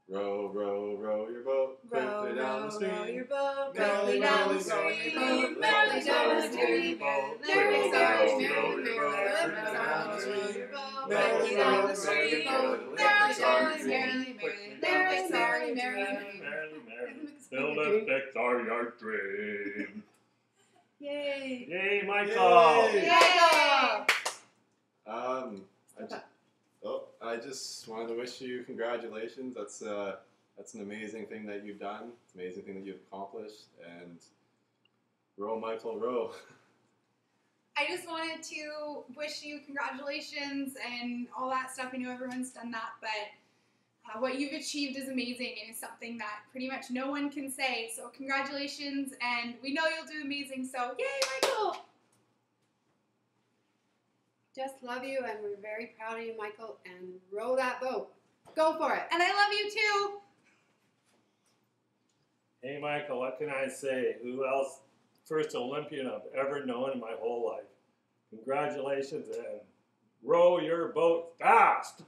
Row, row, row your boat quickly down the stream. Row your boat Merrily, quickly down merrily, the row your stream. boat, Merrily down the stream. Merrily down the stream. row your boat quickly Merrily down the stream. merrily down the stream. Merrily down the stream. Merrily, merrily, merrily. Build a fix our yard dream. Yay! Yay, Michael! Yay! Yay! I just wanted to wish you congratulations. That's an amazing thing that you've done. It's an amazing thing that you've accomplished. And row, Michael, row. I just wanted to wish you congratulations and all that stuff. I know everyone's done that, but what you've achieved is amazing and is something that pretty much no one can say. So congratulations, and we know you'll do amazing. So yay, Michael! Just love you, and we're very proud of you, Michael, and row that boat. Go for it. And I love you too. Hey, Michael, what can I say? Who else? First Olympian I've ever known in my whole life. Congratulations, and row your boat fast.